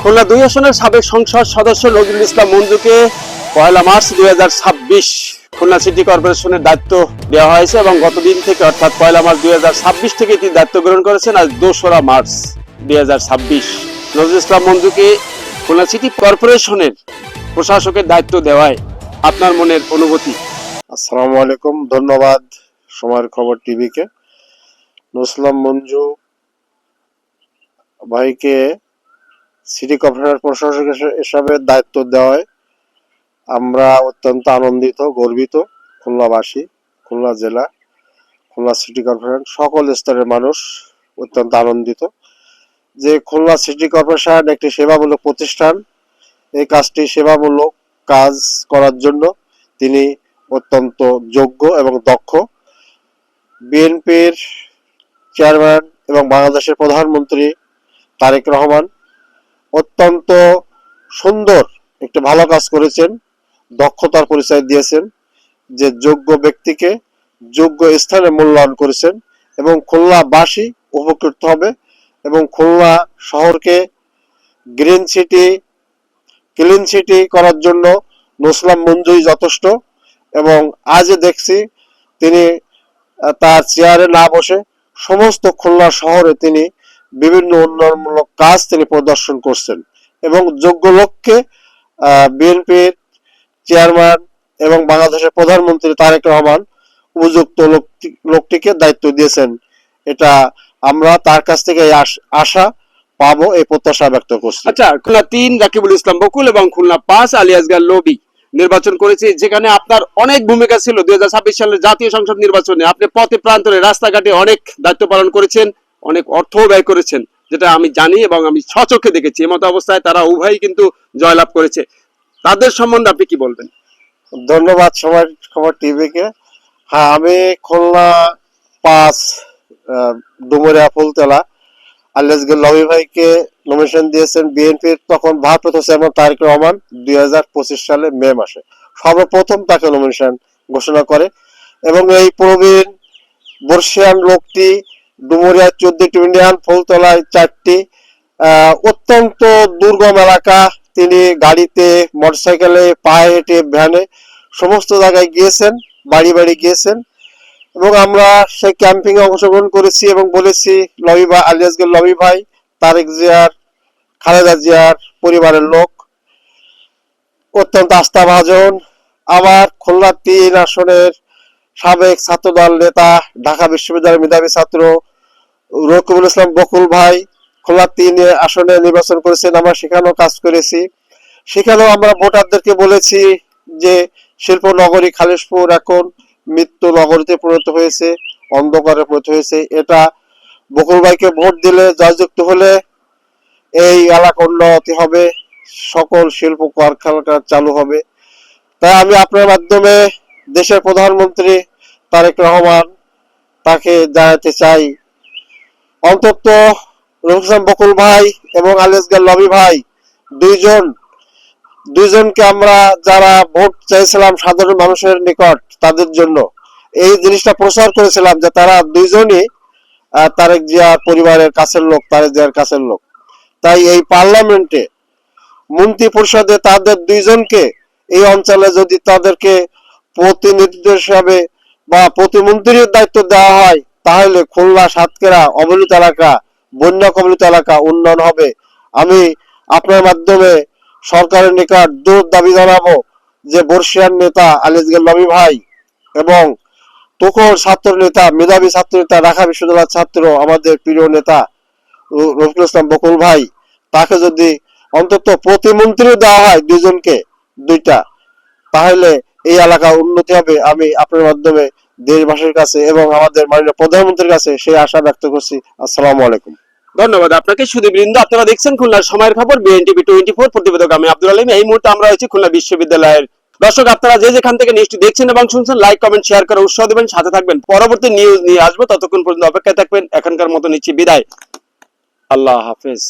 খুলনা 2 আসনের সাবেক সংসদ সদস্য নজরুল ইসলাম মঞ্জুকে 1 মার্চ 2026 খুলনা সিটি কর্পোরেশনের দায়িত্ব দেওয়া হয়েছে এবং গতদিন থেকে অর্থাৎ 1 মার্চ 2026 থেকে তিনি দায়িত্ব গ্রহণ করেছেন। আজ 2 মার্চ 2026 নজরুল ইসলাম মঞ্জুকে খুলনা সিটি কর্পোরেশনের প্রশাসকের দায়িত্ব দেওয়ায় আপনার মনের অনুভূতি? আসসালামু আলাইকুম, ধন্যবাদ সময়ের খবর টিভিকে। নজরুল মঞ্জু ভাইকে সিটি কর্পোরেশনের প্রশাসক হিসাবে দায়িত্ব দেওয়ায় আমরা অত্যন্ত আনন্দিত, গর্বিত। খুলনাবাসী, খুলনা জেলা, খুলনা সিটি কর্পোরেশন সকল স্তরের মানুষ অত্যন্ত আনন্দিত যে খুলনা সিটি কর্পোরেশন একটি সেবামূলক প্রতিষ্ঠান। এই কাজটি সেবামূলক কাজ করার জন্য তিনি অত্যন্ত যোগ্য এবং দক্ষ। বিএনপির চেয়ারম্যান এবং বাংলাদেশের প্রধানমন্ত্রী তারেক রহমান অত্যন্ত সুন্দর একটি ভালো কাজ করেছেন, দক্ষতার পরিচয় দিয়েছেন, যে যোগ্য ব্যক্তিকে যোগ্য স্থানে মূল্যায়ন করেছেন এবং খুলনাবাসী উপকৃত হবে এবং খুলনা শহরকে গ্রিন সিটি, ক্লিন সিটি করার জন্য নজরুল মঞ্জুই যথেষ্ট। এবং আজ দেখছি তিনি তার চেয়ারে না বসে সমস্ত খুলনা শহরে তিনি বিভিন্ন উন্নয়নমূলক কাজ তিনি প্রদর্শন করছেন এবং যোগ্য লোককে বিএনপির চেয়ারম্যান এবং বাংলাদেশের প্রধানমন্ত্রী তারেক রহমান উপযুক্ত লোকটিকে দায়িত্ব দিয়েছেন। এটা আমরা তার কাছ থেকে আশা পাবো, এই প্রত্যাশা ব্যক্ত করছি। আচ্ছা, খুলনা 3 রাকিবুল ইসলাম বকুল এবং খুলনা 5 আলী আসগার লবি নির্বাচন করেছে, যেখানে আপনার অনেক ভূমিকা ছিল। 2026 সালের জাতীয় সংসদ নির্বাচনে আপনি পথে প্রান্তরে রাস্তাঘাটে অনেক দায়িত্ব পালন করেছেন, অনেক অর্থ ব্যয় করেছেন, যেটা আমি জানি এবং আমি স্বচক্ষে দেখেছি। এমত অবস্থায় তারা উভয়ই কিন্তু জয়লাভ করেছে। তাদের সম্বন্ধে আপনি কি বলবেন? ধন্যবাদ সময়ের খবর টিভিকে। হ্যাঁ, আমি খুলনা 5 ডুমুরিয়া ফুলতলা আলিয়াসগঞ্জ লবি ভাইকে নমিনেশন দিয়েছেন বিএনপির তখন ভারপ্রাপ্ত চেয়ারম্যান তারেক রহমান 2025 সালে মে মাসে সর্বপ্রথম তাকে নমিনেশন ঘোষণা করে এবং এই প্রবীণ বর্ষিয়ান লোকটি ডুমুরিয়া 14টি ইউনিয়ন, ফুলতলায় 4টি অত্যন্ত দুর্গম এলাকা তিনি গাড়িতে, মোটরসাইকেলে, পায়ে হেঁটে, ভ্যানে সমস্ত জায়গায় গিয়েছেন, বাড়ি বাড়ি গিয়েছেন এবং আমরা সেই ক্যাম্পিং এ অংশগ্রহণ করেছি এবং বলেছি লবি ভাই, আলিয়াসগঞ্জ লবি ভাই তারেক জিয়ার, খালেদা জিয়ার পরিবারের লোক, অত্যন্ত আস্থাভাজন। আবার খুলনা 3 আসনের সাবেক ছাত্রদল নেতা, ঢাকা বিশ্ববিদ্যালয়ের মেধাবী ছাত্র রকিবুল ইসলাম বকুল ভাই খুলনা 3 আসনে নির্বাচন করেছেন। আমরা সেখানেও কাজ করেছি। সেখানেও আমরা ভোটারদেরকে বলেছি যে শিল্প নগরী খালিশপুর এখন মৃত্যু নগরীতে পরিণত হয়েছে, অন্ধকারে পরিণত হয়েছে। এটা বকুল ভাইকে ভোট দিলে, জয়যুক্ত হলে এই এলাকা উন্নতি হবে, সকল শিল্প কারখানা চালু হবে। তাই আমি আপনার মাধ্যমে দেশের প্রধানমন্ত্রী তারেক রহমান তাকে জানাতে চাই, অন্তত রফিকুল বকুল ভাই এবং আলিয়াসগঞ্জ লবি ভাই দুইজনকে আমরা যারা ভোট চাইছিলাম সাধারণ মানুষের নিকট, তাদের জন্য এই জিনিসটা প্রচার করেছিলাম যে তারা দুইজনই তারেক জিয়ার পরিবারের কাছের লোক, তারেক জিয়ার কাছের লোক। তাই এই পার্লামেন্টে মন্ত্রী পরিষদে তাদের দুইজনকে এই অঞ্চলে যদি তাদেরকে প্রতিনিধিত্ব হিসাবে বা প্রতিমন্ত্রীর দায়িত্ব দেওয়া হয়, তাহলে খুলনা, সাতক্ষীরা অবহেলিত এলাকা, বন্যা কবলিত এলাকা উন্নয়ন হবে। আমি আপনার মাধ্যমে সরকারের নিকট জোর দাবি জানাবো যে বর্ষিয়ান নেতা আলিয়াসগঞ্জ লবি ভাই এবং তুখোড় ছাত্র নেতা, মেধাবী ছাত্র নেতা, ঢাকা বিশ্ববিদ্যালয়ের ছাত্র, আমাদের প্রিয় নেতা রফিকুল ইসলাম বকুল ভাই, তাকে যদি অন্তত প্রতিমন্ত্রী দেওয়া হয় দুইজনকে, দুইটা, তাহলে এই এলাকা উন্নতি হবে। আমি আপনার মাধ্যমে দেশবাসীর কাছে এবং আমাদের মাননীয় প্রধানমন্ত্রীর কাছে সেই আশা ব্যক্ত করছি। আসসালামু আলাইকুম। ধন্যবাদ আপনাকে। সুধীবৃন্দ, আপনারা দেখছেন খুলনার সময়ের খবর, বিএনটিভি 24, প্রতিবেদক আমি আব্দুল আলিম। এই মুহূর্তে আমরা আছি খুলনা বিশ্ববিদ্যালয়ের। দর্শক, আপনারা যে যেখান থেকে নিউজটি দেখছেন এবং শুনছেন, লাইক, কমেন্ট, শেয়ার করে উৎসাহ দেবেন, সাথে থাকবেন। পরবর্তী নিউজ নিয়ে আসবো, ততক্ষণ পর্যন্ত অপেক্ষায় থাকবেন। এখনকার মতো নিচ্ছি বিদায়। আল্লাহ হাফেজ।